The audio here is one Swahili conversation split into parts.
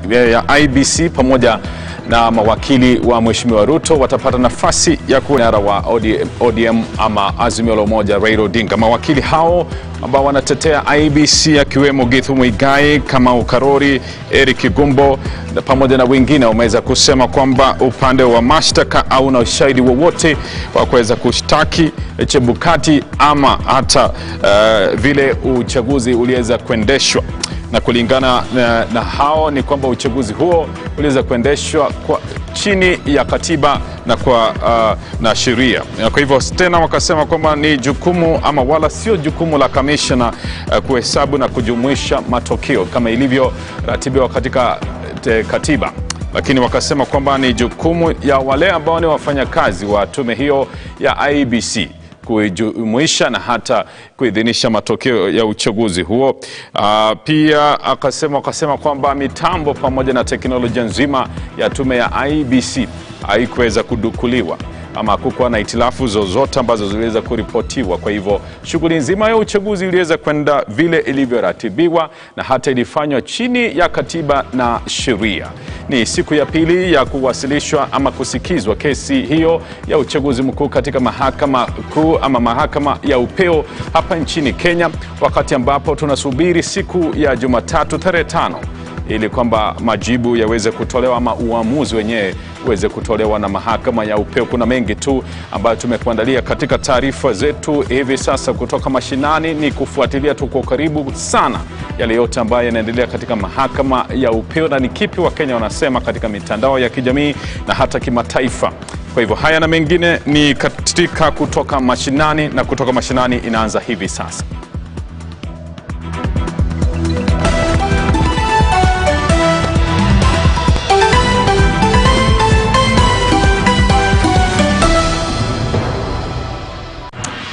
ya IBC pamoja na mawakili wa Mheshimiwa Ruto watapata nafasi ya kunara wa ODM ama Azimio la Umoja Raila Odinga. Mawakili hao ambao wanatetea IBC akiwemo Githu Muigai, Kamau Karori, Eric Gumbo pamoja na wengine wameweza kusema kwamba upande wa mashtaka au na ushahidi wowote wa kuweza kushtaki Chebukati ama hata vile uchaguzi uliweza kuendeshwa. Na kulingana na hao ni kwamba uchaguzi huo uliweza kuendeshwa kwa chini ya katiba na na sheria. Kwa hivyo tena wakasema kwamba ni jukumu ama wala sio jukumu la kamishna kuhesabu na kujumuisha matokeo kama ilivyo ratibiwa katika katiba, lakini wakasema kwamba ni jukumu ya wale ambao ni wafanyakazi wa tume hiyo ya IBC kujumuisha na hata kuidhinisha matokeo ya uchaguzi huo. Pia wakasema kwamba mitambo pamoja na teknolojia nzima ya tume ya IBC haikuweza kudukuliwa ama kukuwa na itilafu zozote ambazo ziliweza kuripotiwa. Kwa hivyo shughuli nzima ya uchaguzi iliweza kwenda vile ilivyoratibiwa na hata ilifanywa chini ya katiba na sheria. Ni siku ya pili ya kuwasilishwa ama kusikizwa kesi hiyo ya uchaguzi mkuu katika mahakama kuu ama mahakama ya upeo hapa nchini Kenya, wakati ambapo tunasubiri siku ya Jumatatu tarehe 5 ili kwamba majibu yaweze kutolewa ama uamuzi wenyewe uweze kutolewa na mahakama ya upeo. Kuna mengi tu ambayo tumekuandalia katika taarifa zetu hivi sasa kutoka mashinani. Ni kufuatilia tu kwa karibu sana yale yote ambayo yanaendelea katika mahakama ya upeo na ni kipi Wakenya wanasema katika mitandao ya kijamii na hata kimataifa. Kwa hivyo haya na mengine ni katika Kutoka Mashinani, na Kutoka Mashinani inaanza hivi sasa.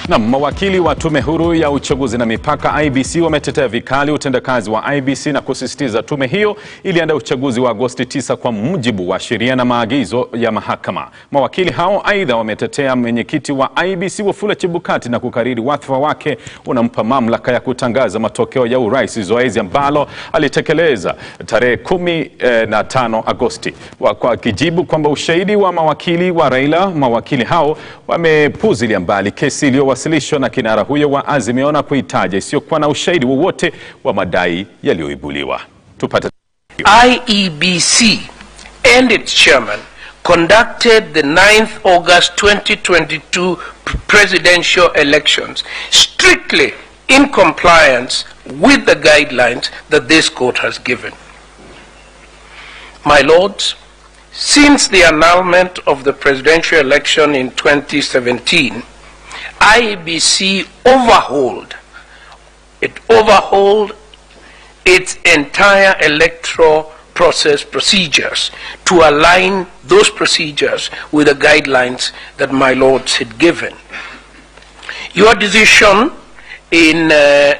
Na mawakili wa tume huru ya uchaguzi na mipaka IBC wametetea vikali utendakazi wa IBC na kusisitiza tume hiyo iliandaa uchaguzi wa Agosti 9 kwa mujibu wa sheria na maagizo ya mahakama. Mawakili hao aidha wametetea mwenyekiti wa IBC Wafula Chebukati na kukariri wadhifa wake unampa mamlaka ya kutangaza matokeo ya urais, zoezi ambalo alitekeleza tarehe 15 Agosti. Kwa kijibu kwamba ushahidi wa mawakili wa Raila, mawakili hao wamepuzilia mbali kesi iliyowasilishwa na kinara huyo wa Azimio na kuitaja isiyokuwa na ushahidi wowote wa madai yaliyoibuliwa. Tupate. IEBC and its chairman conducted the 9th August 2022 presidential elections strictly in compliance with the guidelines that this court has given. My lords, since the annulment of the presidential election in 2017, IEBC overhauled its entire electoral process procedures to align those procedures with the guidelines that my lords had given. Your decision in the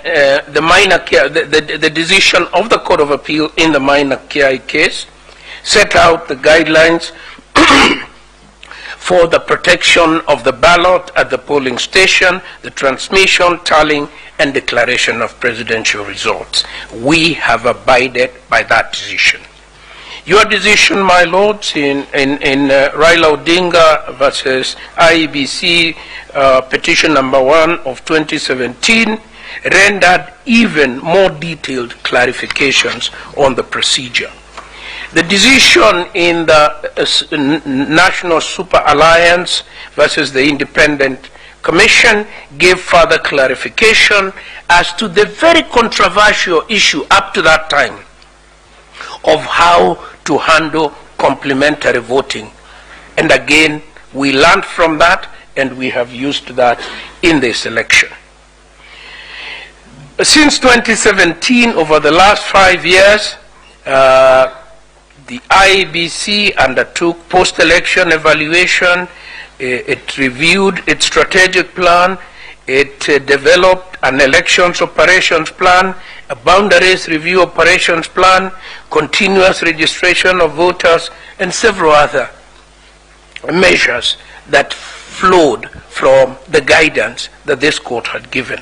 decision of the Court of Appeal in the Minor Kiai case set out the guidelines for the protection of the ballot at the polling station, the transmission, tallying, and declaration of presidential results. We have abided by that decision. Your decision, my lords, in Raila Odinga versus IEBC petition number 1 of 2017 rendered even more detailed clarifications on the procedure. The decision in the National Super Alliance versus the Independent Commission gave further clarification as to the very controversial issue up to that time of how to handle complementary voting. And again, we learned from that and we have used that in this election. Since 2017, over the last 5 years, the IEBC undertook post-election evaluation. It reviewed its strategic plan. It developed an elections operations plan, a boundaries review operations plan, continuous registration of voters, and several other measures that flowed from the guidance that this court had given.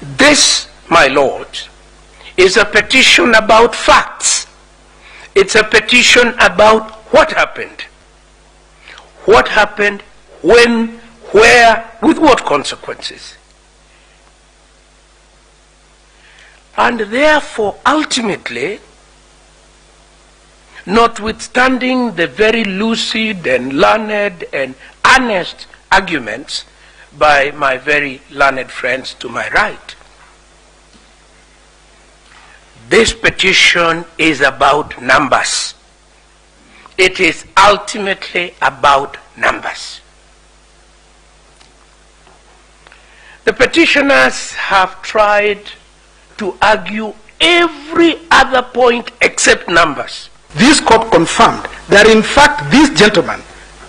This, my lords, is a petition about facts. It's a petition about what happened. What happened, when, where, with what consequences. And therefore, ultimately, notwithstanding the very lucid and learned and honest arguments by my very learned friends to my right, this petition is about numbers. It is ultimately about numbers. The petitioners have tried to argue every other point except numbers. This court confirmed that in fact this gentleman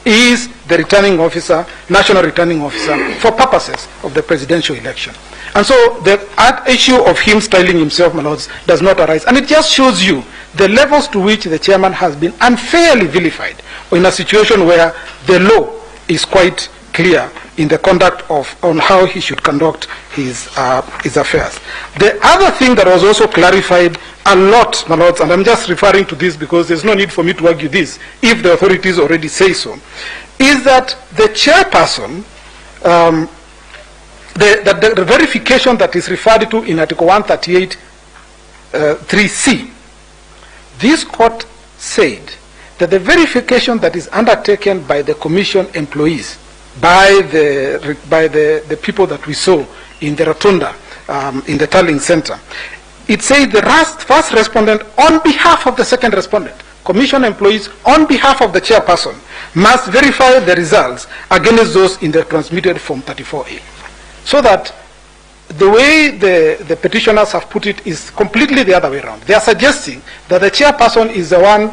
is the returning officer, national returning officer, for purposes of the presidential election. And so the issue of him styling himself, my lords, does not arise. And it just shows you the levels to which the chairman has been unfairly vilified in a situation where the law is quite clear in the conduct of, on how he should conduct his affairs. The other thing that was also clarified a lot, my lords, and I'm just referring to this because there's no need for me to argue this, if the authorities already say so, is that the chairperson, the verification that is referred to in Article 138 3C, this court said that the verification that is undertaken by the commission employees, by the people that we saw in the rotunda, in the tallying center, it says the first respondent on behalf of the second respondent, commission employees on behalf of the chairperson, must verify the results against those in the transmitted Form 34A. So that the way the petitioners have put it is completely the other way around. They are suggesting that the chairperson is the one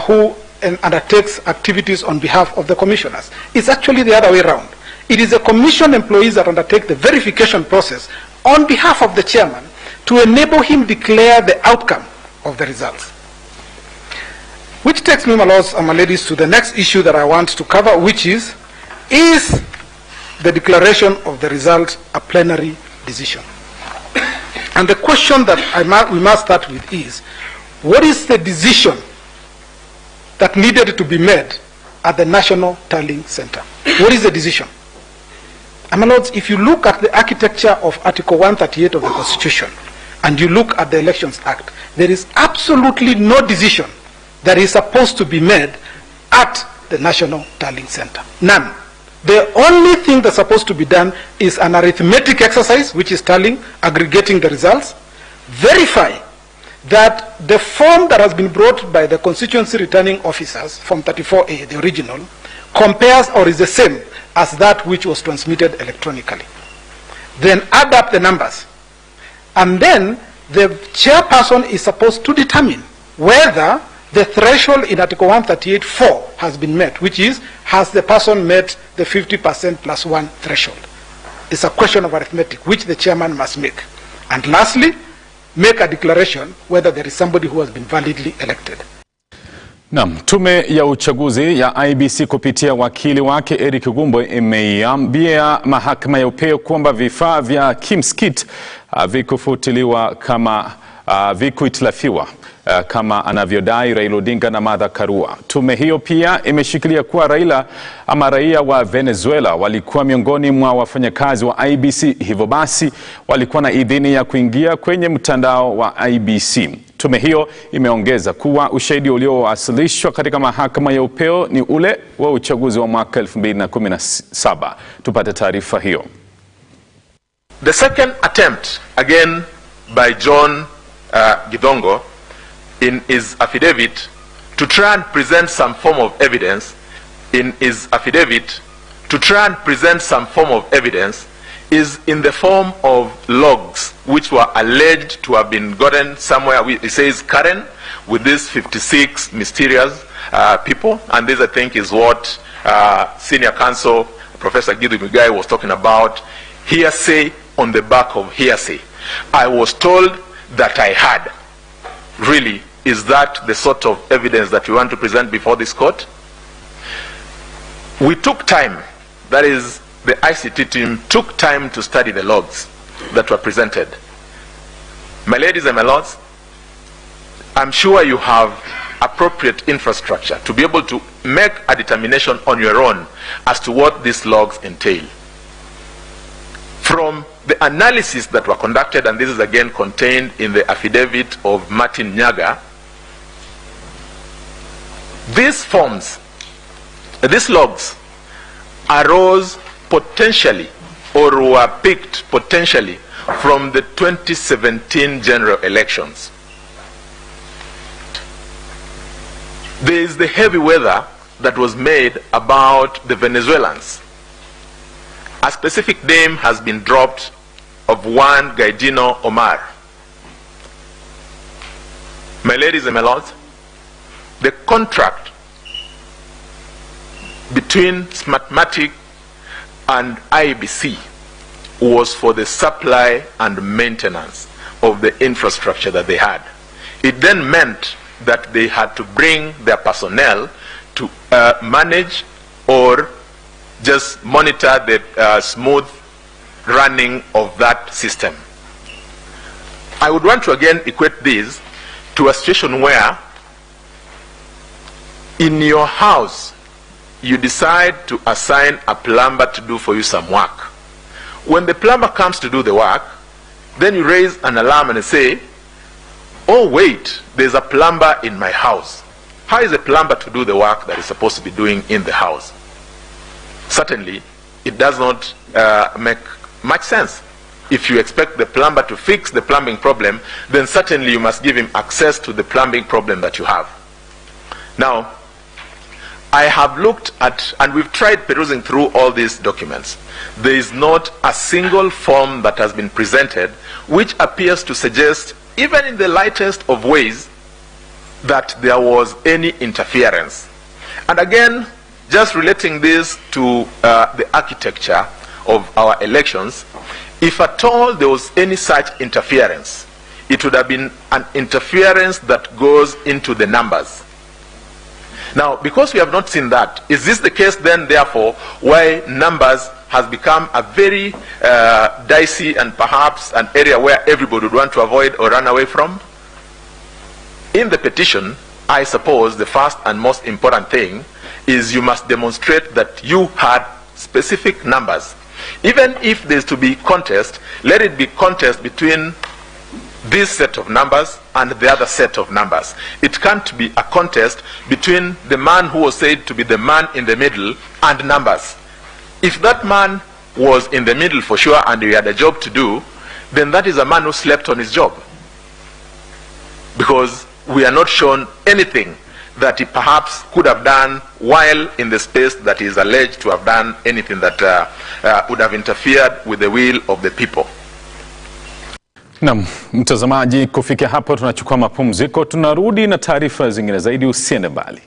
who undertakes activities on behalf of the commissioners. It's actually the other way around. It is the commission employees that undertake the verification process on behalf of the chairman to enable him declare the outcome of the results. Which takes me, my lords and my ladies, to the next issue that I want to cover, which is the declaration of the result a plenary decision? And the question that we must start with is, what is the decision that needed to be made at the National Tallying Center? What is the decision? And my lords, if you look at the architecture of Article 138 of the Constitution, and you look at the Elections Act, there is absolutely no decision that is supposed to be made at the National Tallying Center. None. The only thing that's supposed to be done is an arithmetic exercise, which is tallying, aggregating the results, verify that the form that has been brought by the constituency returning officers, Form 34A, the original, compares or is the same as that which was transmitted electronically. Then add up the numbers. And then the chairperson is supposed to determine whether the threshold in Article 138(4) has been met, which is, has the person met the 50% plus 1 threshold? It's a question of arithmetic, which the chairman must make. And lastly, make a declaration whether there is somebody who has been validly elected. Naam, tume ya uchaguzi ya IEBC kupitia wakili wake Eric Gumbo imeiambia mahakama ya upeo kwamba vifaa vya kimskit vikufutiliwa kama vikuitilafiwa kama anavyodai Raila Odinga na Martha Karua. Tume hiyo pia imeshikilia kuwa raia wa Venezuela walikuwa miongoni mwa wafanyakazi wa IEBC, hivyo basi walikuwa na idhini ya kuingia kwenye mtandao wa IEBC. Tume hiyo imeongeza kuwa ushahidi uliowasilishwa katika mahakama ya upeo ni ule wa uchaguzi wa mwaka 2017. Tupate taarifa hiyo. The second attempt again by John Githongo in his affidavit to try and present some form of evidence is in the form of logs which were alleged to have been gotten somewhere. It says Karen with these 56 mysterious people, and this I think is what senior counsel Professor Githu Muigai was talking about, hearsay on the back of hearsay. I was told that I had. Really, is that the sort of evidence that we want to present before this court? We took time, that is, the ICT team took time to study the logs that were presented. My ladies and my lords, I'm sure you have appropriate infrastructure to be able to make a determination on your own as to what these logs entail. From the analysis that were conducted, and this is again contained in the affidavit of Martin Nyaga, these logs arose potentially or were picked potentially from the 2017 general elections. There is the heavy weather that was made about the Venezuelans. A specific name has been dropped of one Gaidino Omar. My ladies and my lords, the contract between Smartmatic and IBC was for the supply and maintenance of the infrastructure that they had. It then meant that they had to bring their personnel to manage or just monitor the smooth running of that system. I would want to again equate this to a situation where in your house you decide to assign a plumber to do for you some work. When the plumber comes to do the work, then you raise an alarm and say, oh wait, there's a plumber in my house. How is a plumber to do the work that he's supposed to be doing in the house? Certainly, it does not make much sense. If you expect the plumber to fix the plumbing problem, then certainly you must give him access to the plumbing problem that you have. Now, I have looked at, and we've tried perusing through all these documents. There is not a single form that has been presented which appears to suggest, even in the lightest of ways, that there was any interference. And again, just relating this to the architecture of our elections, if at all there was any such interference, it would have been an interference that goes into the numbers. Now, because we have not seen that, is this the case then, therefore, why numbers has become a very dicey and perhaps an area where everybody would want to avoid or run away from? In the petition, I suppose the first and most important thing is you must demonstrate that you had specific numbers. Even if there's to be contest, let it be contest between this set of numbers and the other set of numbers. It can't be a contest between the man who was said to be the man in the middle and numbers. If that man was in the middle for sure and he had a job to do, then that is a man who slept on his job. Because we are not shown anything that he perhaps could have done while in the space that he is alleged to have done anything that would have interfered with the will of the people. Naam, mtazamaji, kufikia hapo tunachukua mapumziko, tunarudi na taarifa zingine zaidi, usiende mbali.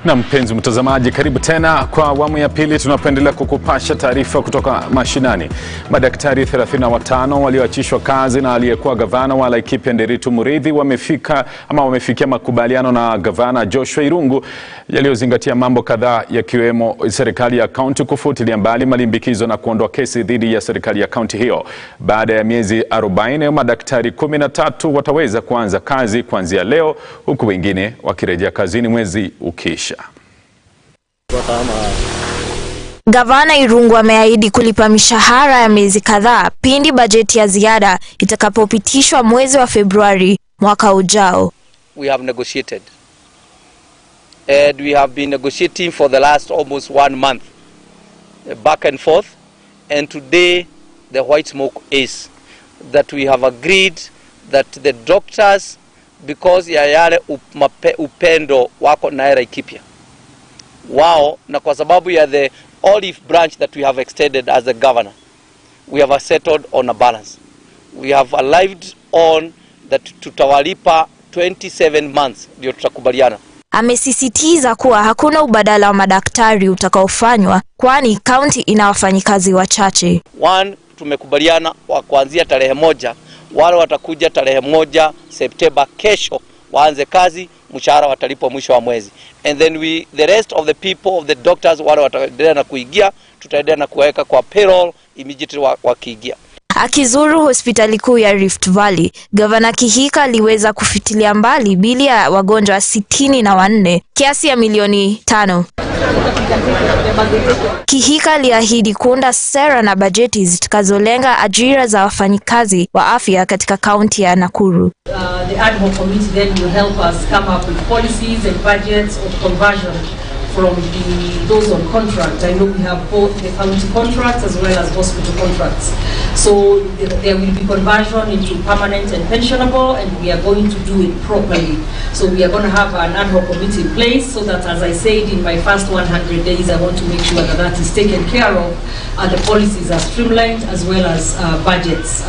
Na mpenzi mtazamaji, karibu tena kwa awamu ya pili tunapoendelea kukupasha taarifa kutoka mashinani. Madaktari 35 walioachishwa kazi na aliyekuwa gavana wa Laikipia Nderitu Muriithi wamefikia makubaliano na gavana Joshua Irungu yaliyozingatia mambo kadhaa yakiwemo serikali ya kaunti kufutilia mbali malimbikizo na kuondoa kesi dhidi ya serikali ya kaunti hiyo. Baada ya miezi 40, madaktari 13 wataweza kuanza kazi kuanzia leo, huku wengine wakirejea kazini mwezi ukiisha. Gavana Irungu ameahidi kulipa mishahara ya miezi kadhaa pindi bajeti ya ziada itakapopitishwa mwezi wa Februari mwaka ujao. We have negotiated and we have been negotiating for the last almost 1 month, back and forth, and today the white smoke is that we have agreed that the doctors, because ya yale upendo wako Naye Laikipia wao na kwa sababu ya the olive branch that we have extended as the governor, we have settled on a balance. We have arrived on that tutawalipa 27 months ndio tutakubaliana. Amesisitiza kuwa hakuna ubadala wa madaktari utakaofanywa kwani kaunti ina wafanyikazi wachache. Tumekubaliana kuanzia tarehe 1, wale watakuja tarehe 1 Septemba kesho waanze kazi, mshahara watalipwa mwisho wa mwezi. And then the rest of the people, of the doctors, wale wataendelea na kuingia, tutaendelea na kuweka kwa payroll immediately wakiingia. Akizuru hospitali kuu ya Rift Valley, Gavana Kihika aliweza kufutilia mbali bili ya wagonjwa 64 kiasi ya milioni 5. Kihika aliahidi kuunda sera na bajeti zitakazolenga ajira za wafanyikazi wa afya katika kaunti ya Nakuru. The ad hoc committee then will help us come up with policies and budgets of conversion from those on contract. I know we have both the county contracts as well as hospital contracts. So there will be conversion into permanent and pensionable, and we are going to do it properly. So we are going to have an ad hoc committee in place so that, as I said, in my first 100 days, I want to make sure that that is taken care of, and the policies are streamlined as well as budgets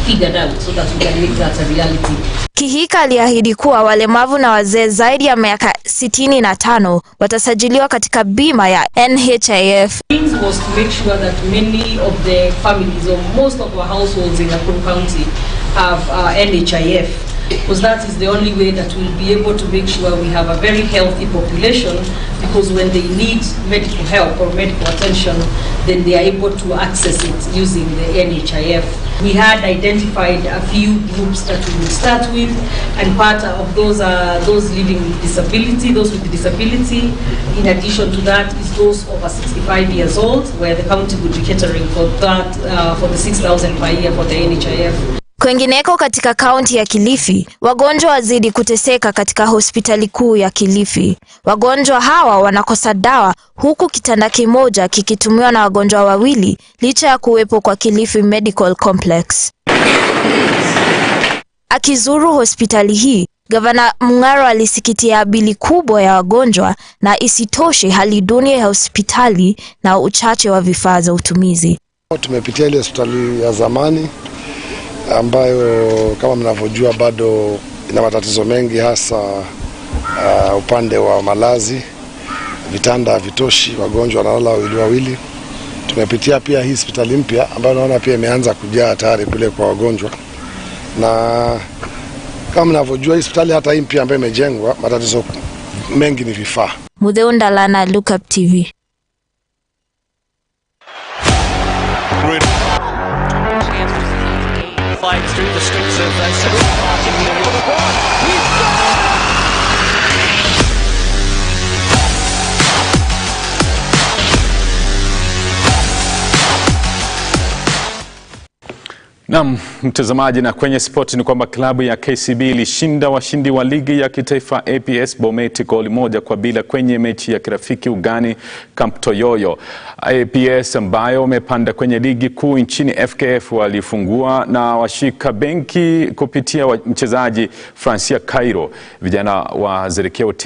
figured out so that we can make that a reality. Kihika aliahidi kuwa walemavu na wazee zaidi ya miaka 65 watasajiliwa katika bima ya NHIF. Was to make sure that many of the families or most of our households in Nakuru County have NHIF, because that is the only way that we'll be able to make sure we have a very healthy population, because when they need medical help or medical attention, then they are able to access it using the NHIF. We had identified a few groups that we will start with, and part of those are those living with disability, those with disability. In addition to that is those over 65 years old, where the county would be catering for that, for the 6,000 per year for the NHIF. Kwengineko katika kaunti ya Kilifi, wagonjwa wazidi kuteseka katika hospitali kuu ya Kilifi. Wagonjwa hawa wanakosa dawa huku kitanda kimoja kikitumiwa na wagonjwa wawili licha ya kuwepo kwa Kilifi Medical Complex. Akizuru hospitali hii, Gavana Mung'aro alisikitia bili kubwa ya wagonjwa na isitoshe hali duni ya hospitali na uchache wa vifaa za utumizi. Tumepitia ile hospitali ya zamani ambayo kama mnavyojua bado ina matatizo mengi, hasa upande wa malazi, vitanda havitoshi, wagonjwa wanalala wawili. Tumepitia pia hii hospitali mpya ambayo naona pia imeanza kujaa tayari kule kwa wagonjwa. Na kama mnavyojua hii hospitali hata hii mpya ambayo imejengwa, matatizo mengi ni vifaa. Mutheunda Lana, Look Up TV. Naam, mtazamaji, na kwenye sport ni kwamba klabu ya KCB ilishinda washindi wa ligi ya kitaifa APS Bomet goli 1-0 kwenye mechi ya kirafiki ugani Camp Toyoyo. APS ambayo wamepanda kwenye ligi kuu nchini FKF walifungua na washika benki kupitia mchezaji Francia Cairo. Vijana wa Zerekeo